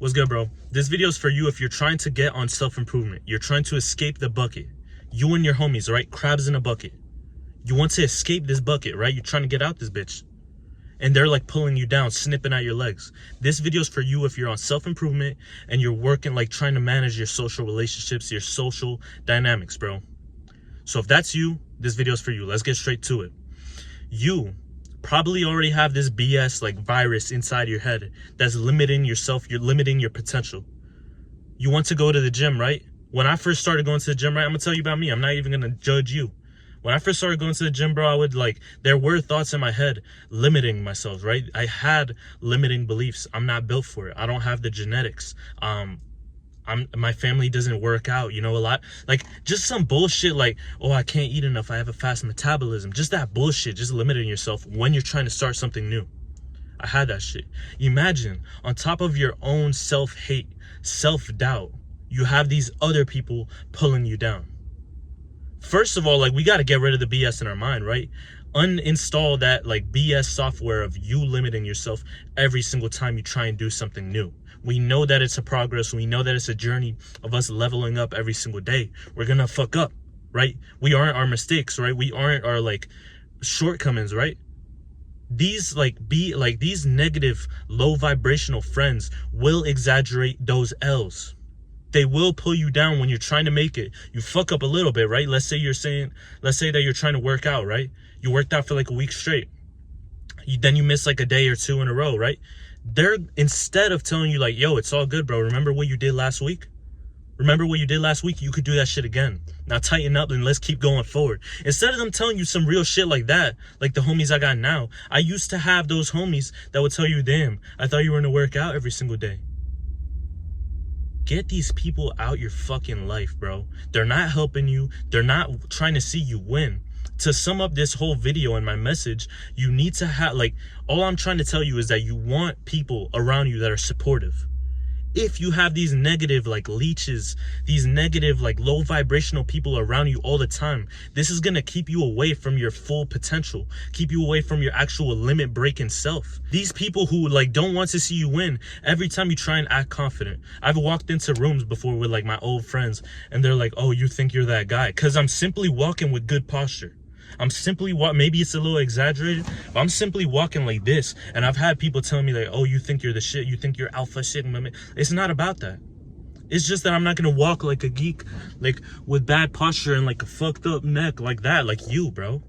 What's good, bro? This video is for you if you're trying to get on self-improvement. You're trying to escape the bucket. You and your homies, right? Crabs in a bucket. You want to escape this bucket, right? You're trying to get out this bitch. And they're like pulling you down, snipping at your legs. This video is for you if you're on self-improvement and you're working, like trying to manage your social relationships, your social dynamics, bro. So if that's you, this video is for you. Let's get straight to it. You probably already have this BS like virus inside your head that's limiting yourself. You're limiting your potential. You want to go to the gym, right? When I first started going to the gym, right? I'm gonna tell you about me. I'm not even gonna judge you. When I first started going to the gym, bro, I would there were thoughts in my head limiting myself, right? I had limiting beliefs. I'm not built for it. I don't have the genetics. My family doesn't work out, you know, a lot. Like just some bullshit like, oh, I can't eat enough. I have a fast metabolism. Just that bullshit, just limiting yourself when you're trying to start something new. I had that shit. Imagine on top of your own self-hate, self-doubt, you have these other people pulling you down. First of all, like we got to get rid of the BS in our mind, right? Uninstall that like BS software of you limiting yourself every single time you try and do something new. We know that it's a progress. We know that it's a journey of us leveling up every single day. We're going to fuck up, right? We aren't our mistakes, right? We aren't our like shortcomings, right? These these negative low vibrational friends will exaggerate those L's. They will pull you down when you're trying to make it. You fuck up a little bit, right? Let's say that you're trying to work out, right? You worked out for like a week straight. Then you miss like a day or two in a row, right? They're, instead of telling you like, yo, it's all good, bro. Remember what you did last week? Remember what you did last week? You could do that shit again. Now tighten up and let's keep going forward. Instead of them telling you some real shit like that, like the homies I got now, I used to have those homies that would tell you, damn, I thought you were going to work out every single day. Get these people out your fucking life, bro. They're not helping you. They're not trying to see you win. To sum up this whole video and my message, you need to have, like, all I'm trying to tell you is that you want people around you that are supportive. If you have these negative like leeches, these negative like low vibrational people around you all the time, this is going to keep you away from your full potential, keep you away from your actual limit breaking self. These people who like don't want to see you win every time you try and act confident. I've walked into rooms before with like my old friends and they're like, oh, you think you're that guy? Because I'm simply walking with good posture. I'm simply maybe it's a little exaggerated, but I'm simply walking like this. And I've had people telling me like, oh, you think you're the shit. You think you're alpha shit. It's not about that. It's just that I'm not going to walk like a geek, like with bad posture and like a fucked up neck like that, like you, bro.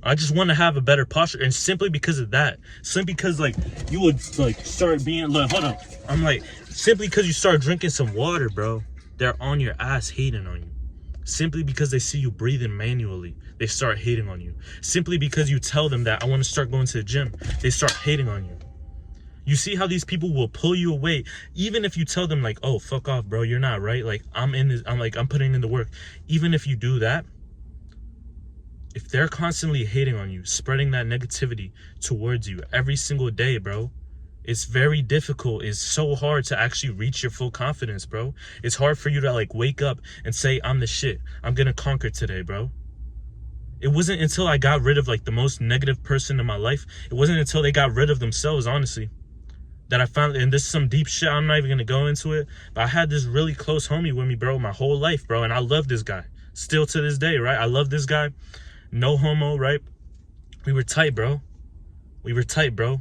I just want to have a better posture. And simply because of that, simply because like you would like start being like, hold on. I'm like, simply because you start drinking some water, bro, they're on your ass hating on you. Simply because they see you breathing manually, they start hating on you. Simply because you tell them that I want to start going to the gym, they start hating on you. You see how these people will pull you away, even if you tell them like, oh, fuck off, bro, you're not right. Like I'm putting in the work. Even if you do that, if they're constantly hating on you, spreading that negativity towards you every single day, bro, it's very difficult. It's so hard to actually reach your full confidence, bro. It's hard for you to like wake up and say, I'm the shit. I'm going to conquer today, bro. It wasn't until I got rid of like the most negative person in my life. It wasn't until they got rid of themselves, honestly, that I found, and this is some deep shit. I'm not even going to go into it, but I had this really close homie with me, bro, my whole life, bro. And I love this guy still to this day, right? I love this guy. No homo, right? We were tight, bro. We were tight, bro.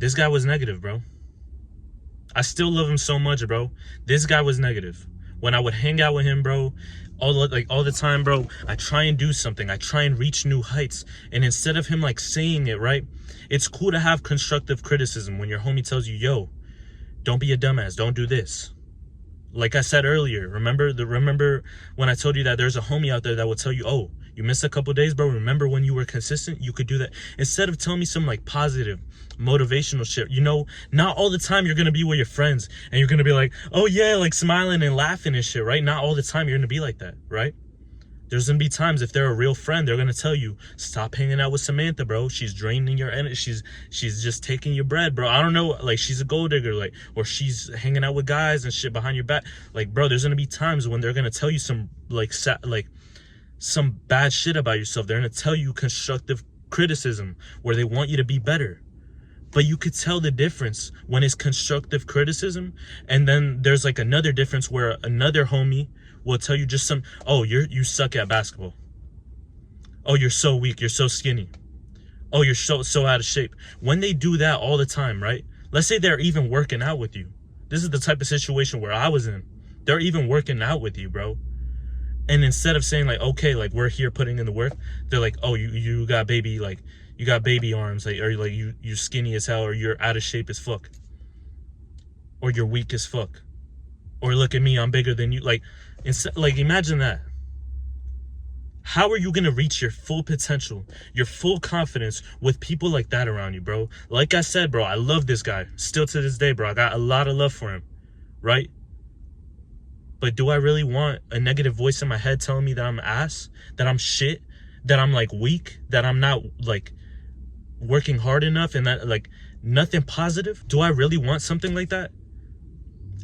This guy was negative, bro. I still love him so much, bro. This guy was negative. When I would hang out with him, bro, all the time, bro, I try and do something. I try and reach new heights. And instead of him like saying it, right, it's cool to have constructive criticism when your homie tells you, yo, don't be a dumbass. Don't do this. Like I said earlier, remember when I told you that there's a homie out there that will tell you, oh, you missed a couple days, bro. Remember when you were consistent? You could do that. Instead of telling me some like positive, motivational shit, you know, not all the time you're going to be with your friends and you're going to be like, oh yeah, like smiling and laughing and shit, right? Not all the time you're going to be like that, right? There's going to be times if they're a real friend, they're going to tell you, stop hanging out with Samantha, bro. She's draining your energy. She's just taking your bread, bro. I don't know. Like she's a gold digger, like, or she's hanging out with guys and shit behind your back. Like, bro, there's going to be times when they're going to tell you some some bad shit about yourself. They're going to tell you constructive criticism where they want you to be better. But you could tell the difference when it's constructive criticism, and then there's like another difference where another homie will tell you just some, oh, you suck at basketball. Oh, you're so weak, you're so skinny. Oh, you're so out of shape. When they do that all the time, right? Let's say they're even working out with you. This is the type of situation where I was in. They're even working out with you, bro. And instead of saying like, okay, like we're here putting in the work, they're like, oh, you got baby, like you got baby arms, like, or like you're skinny as hell, or you're out of shape as fuck, or you're weak as fuck, or look at me, I'm bigger than you. Like, imagine that. How are you gonna reach your full potential, your full confidence with people like that around you, bro? Like I said, bro, I love this guy. Still to this day, bro, I got a lot of love for him, right? But do I really want a negative voice in my head telling me that I'm ass, that I'm shit, that I'm like weak, that I'm not like working hard enough, and that like nothing positive? Do I really want something like that?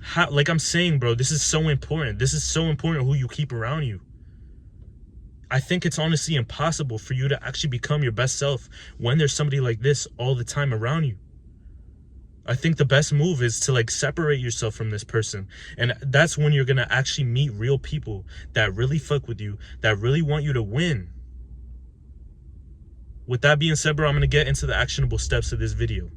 How, like I'm saying, bro, this is so important. This is so important who you keep around you. I think it's honestly impossible for you to actually become your best self when there's somebody like this all the time around you. I think the best move is to like separate yourself from this person. And that's when you're going to actually meet real people that really fuck with you, that really want you to win. With that being said, bro, I'm going to get into the actionable steps of this video.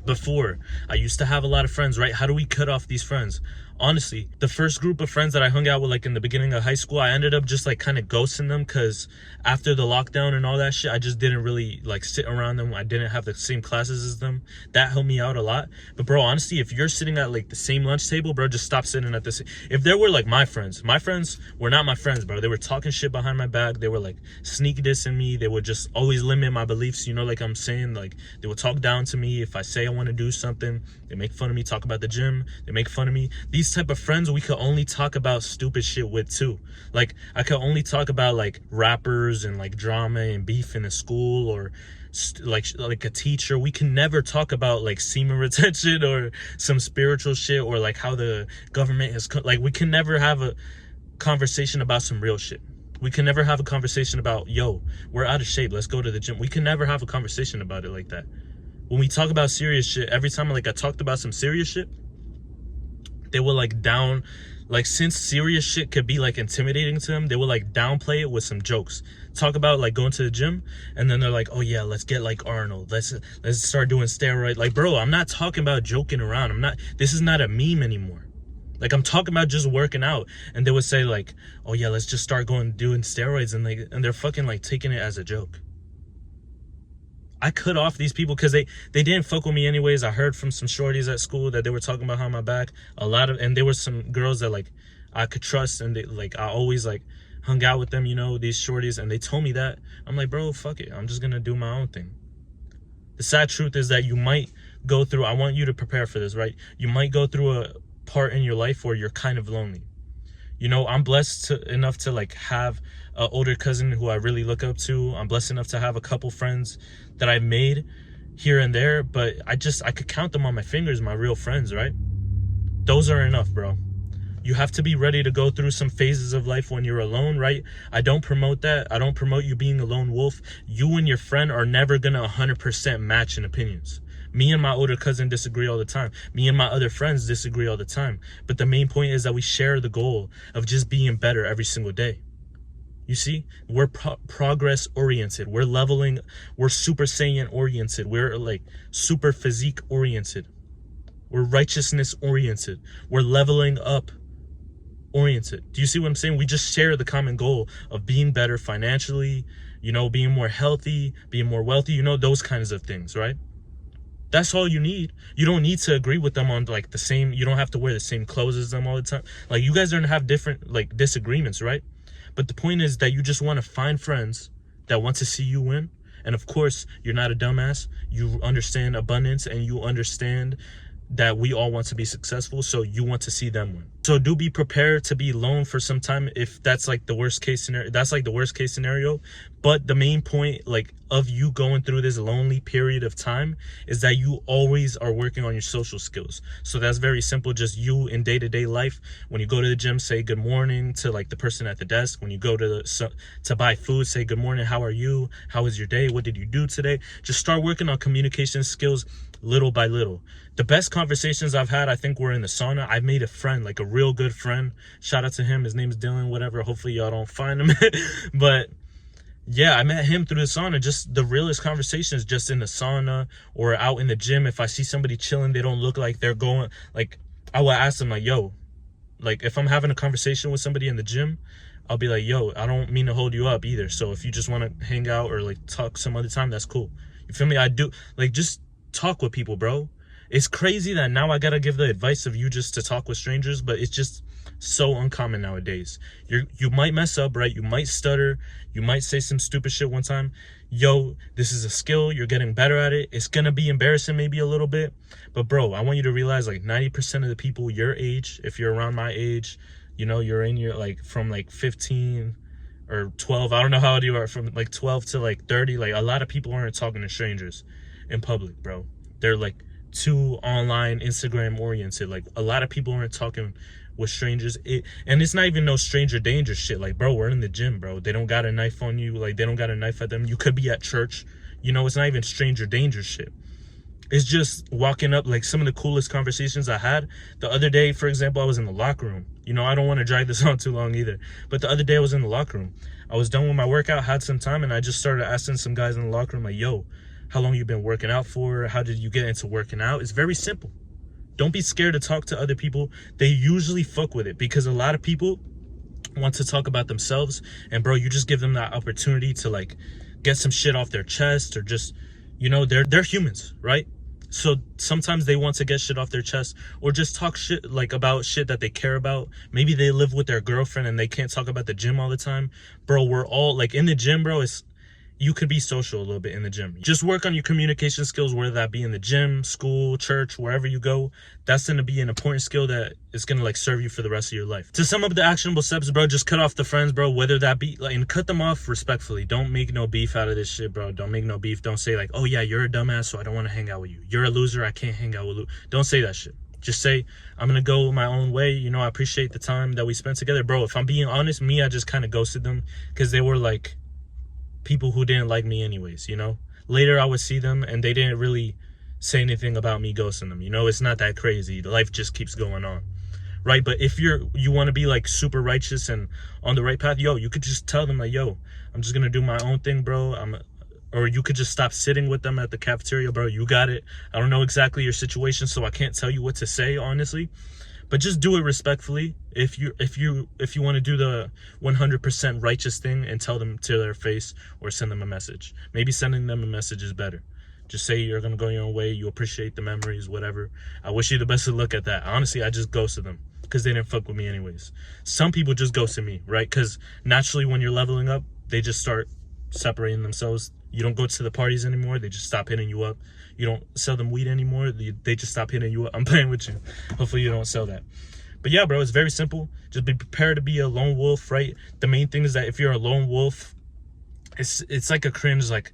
Before, I used to have a lot of friends, right? How do we cut off these friends? Honestly, the first group of friends that I hung out with like in the beginning of high school, I ended up just like kind of ghosting them because after the lockdown and all that shit, I just didn't really like sit around them. I didn't have the same classes as them. That helped me out a lot. But bro, honestly, if you're sitting at like the same lunch table, bro, just stop sitting at this. If there were like my friends were not my friends, bro. They were talking shit behind my back. They were like sneak dissing me. They would just always limit my beliefs. You know, like I'm saying, like they would talk down to me if I say I want to do something. They make fun of me, talk about the gym. They make fun of me. These type of friends we could only talk about stupid shit with too. Like I could only talk about like rappers and like drama and beef in the school, or like a teacher. We can never talk about like semen retention or some spiritual shit, or like how the government has like we can never have a conversation about some real shit. We can never have a conversation about, yo, we're out of shape, let's go to the gym. We can never have a conversation about it like that. When we talk about serious shit, every time like I talked about some serious shit, they will like since serious shit could be like intimidating to them, they will like downplay it with some jokes. Talk about like going to the gym, and then they're like, oh yeah, let's get like Arnold, let's start doing steroids. Like, bro, I'm not talking about joking around. This is not a meme anymore. Like, I'm talking about just working out. And they would say like, oh yeah, let's just start doing steroids, and they're fucking like taking it as a joke. I cut off these people because they didn't fuck with me anyways. I heard from some shorties at school that they were talking behind my back and there were some girls that like I could trust, and they like I always like hung out with them, you know, these shorties, and they told me that. I'm like, bro, fuck it, I'm just gonna do my own thing. The sad truth is that you might go through, I want you to prepare for this, right? You might go through a part in your life where you're kind of lonely. You know, I'm blessed enough to like have an older cousin who I really look up to. I'm blessed enough to have a couple friends that I've made here and there, but I could count them on my fingers, my real friends, right? Those are enough, bro. You have to be ready to go through some phases of life when you're alone, right? I don't promote that. I don't promote you being a lone wolf. You and your friend are never gonna 100% match in opinions. Me and my older cousin disagree all the time. Me and my other friends disagree all the time. But the main point is that we share the goal of just being better every single day. You see, we're progress oriented. We're leveling. We're Super Saiyan oriented. We're like super physique oriented. We're righteousness oriented. We're leveling up oriented. Do you see what I'm saying? We just share the common goal of being better financially, you know, being more healthy, being more wealthy, you know, those kinds of things, right? That's all you need. You don't need to agree with them on like the same, you don't have to wear the same clothes as them all the time. Like, you guys are gonna have different like disagreements, right? But the point is that you just want to find friends that want to see you win. And of course, you're not a dumbass. You understand abundance, and you understand that we all want to be successful, so you want to see them win. So do be prepared to be alone for some time if that's like the worst case scenario. That's like the worst case scenario. But the main point like of you going through this lonely period of time is that you always are working on your social skills. So that's very simple. Just you in day-to-day life. When you go to the gym, say good morning to like the person at the desk. When you go to buy food, say good morning, how are you? How was your day? What did you do today? Just start working on communication skills little by little. The best conversations I've had, I think, were in the sauna. I made a friend, like a real good friend. Shout out to him. His name's Dylan, whatever. Hopefully y'all don't find him. But yeah, I met him through the sauna. Just the realest conversations just in the sauna or out in the gym. If I see somebody chilling, they don't look like they're going, like, I will ask them like, yo, like if I'm having a conversation with somebody in the gym, I'll be like, yo, I don't mean to hold you up either. So if you just want to hang out or like talk some other time, that's cool. You feel me? I do like just talk with people, bro. It's crazy that now I gotta give the advice of you just to talk with strangers, but it's just so uncommon nowadays. You might mess up, right? You might stutter. You might say some stupid shit one time. Yo, this is a skill. You're getting better at it. It's gonna be embarrassing maybe a little bit, but bro, I want you to realize like 90% of the people your age, if you're around my age, you know, you're in your like from like 15 or 12, I don't know how old you are, from like 12 to like 30, like a lot of people aren't talking to strangers in public, bro. They're like too online, Instagram oriented. Like a lot of people aren't talking with strangers. And it's not even no stranger danger shit. Like, bro, we're in the gym, bro. They don't got a knife on you. Like, they don't got a knife at them. You could be at church. You know, it's not even stranger danger shit. It's just walking up. Like some of the coolest conversations I had the other day, for example, I was in the locker room. You know, I don't want to drag this on too long either, but the other day I was in the locker room. I was done with my workout, had some time, and I just started asking some guys in the locker room like, yo, how long you been working out for? How did you get into working out? It's very simple. Don't be scared to talk to other people. They usually fuck with it because a lot of people want to talk about themselves, and bro, you just give them that opportunity to like get some shit off their chest, or just, you know, they're humans, right? So sometimes they want to get shit off their chest, or just talk shit like about shit that they care about. Maybe they live with their girlfriend and they can't talk about the gym all the time. Bro, we're all like in the gym, bro. You could be social a little bit in the gym. Just work on your communication skills, whether that be in the gym, school, church, wherever you go. That's going to be an important skill that is going to like serve you for the rest of your life. To sum up the actionable steps, bro, just cut off the friends, bro, whether that be like, and cut them off respectfully. Don't make no beef out of this shit, bro. Don't make no beef. Don't say like, oh yeah, you're a dumbass, so I don't want to hang out with you. You're a loser, I can't hang out with you. Don't say that shit. Just say, I'm going to go my own way. You know, I appreciate the time that we spent together. Bro, if I'm being honest, I just kind of ghosted them because they were like people who didn't like me anyways, you know. Later I would see them and they didn't really say anything about me ghosting them, you know. It's not that crazy. Life just keeps going on, right? But if you want to be like super righteous and on the right path, yo, you could just tell them like, yo, I'm just gonna do my own thing, bro. Or you could just stop sitting with them at the cafeteria, bro. You got it. I don't know exactly your situation, so I can't tell you what to say, honestly. But just do it respectfully. If you want to do the 100% righteous thing and tell them to their face, or send them a message. Maybe sending them a message is better. Just say you're gonna go your own way. You appreciate the memories, whatever. I wish you the best of luck at that. Honestly, I just ghosted them because they didn't fuck with me anyways. Some people just ghosted me, right? Because naturally, when you're leveling up, they just start separating themselves. You don't go to the parties anymore. They just stop hitting you up. You don't sell them weed anymore. They just stop hitting you up. I'm playing with you. Hopefully you don't sell that. But yeah, bro, it's very simple. Just be prepared to be a lone wolf, right? The main thing is that if you're a lone wolf, it's like a cringe, like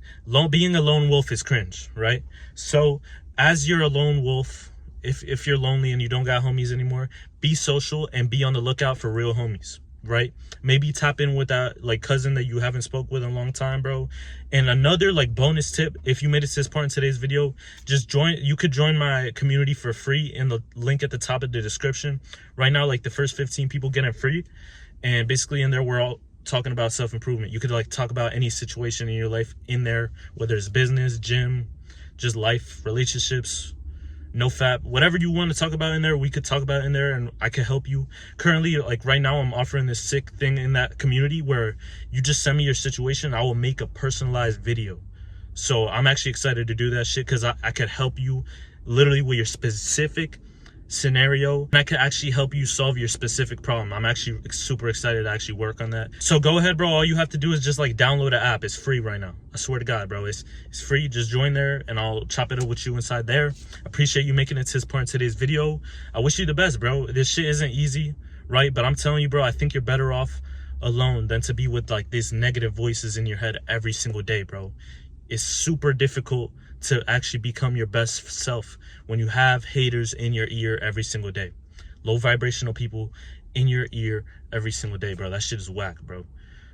being a lone wolf is cringe, right? So as you're a lone wolf, if you're lonely and you don't got homies anymore, be social and be on the lookout for real homies, right? Maybe tap in with that like cousin that you haven't spoke with in a long time, bro. And another like bonus tip, if you made it to this part in today's video, you could join my community for free in the link at the top of the description. Right now, like the first 15 people get it free, and basically in there we're all talking about self-improvement. You could like talk about any situation in your life in there, whether it's business, gym, just life, relationships, no fap, whatever you want to talk about in there, we could talk about in there, and I could help you. Currently, like right now, I'm offering this sick thing in that community where you just send me your situation, I will make a personalized video. So I'm actually excited to do that shit because I could help you literally with your specific scenario, and I could actually help you solve your specific problem. I'm actually super excited to actually work on that. So go ahead, bro. All you have to do is just like download the app. It's free right now. I swear to God, bro. It's free. Just join there and I'll chop it up with you inside there. Appreciate you making it to this part in today's video. I wish you the best, bro. This shit isn't easy, right? But I'm telling you, bro, I think you're better off alone than to be with like these negative voices in your head every single day, bro. It's super difficult to actually become your best self when you have haters in your ear every single day. Low vibrational people in your ear every single day, bro. That shit is whack, bro.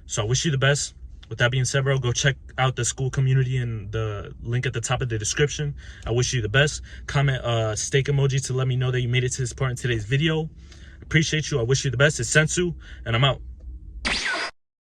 So I wish you the best. With that being said, bro, go check out the Skool community and the link at the top of the description. I wish you the best. Comment steak emoji to let me know that you made it to this part in today's video. Appreciate you. I wish you the best. It's Sensu, and I'm out.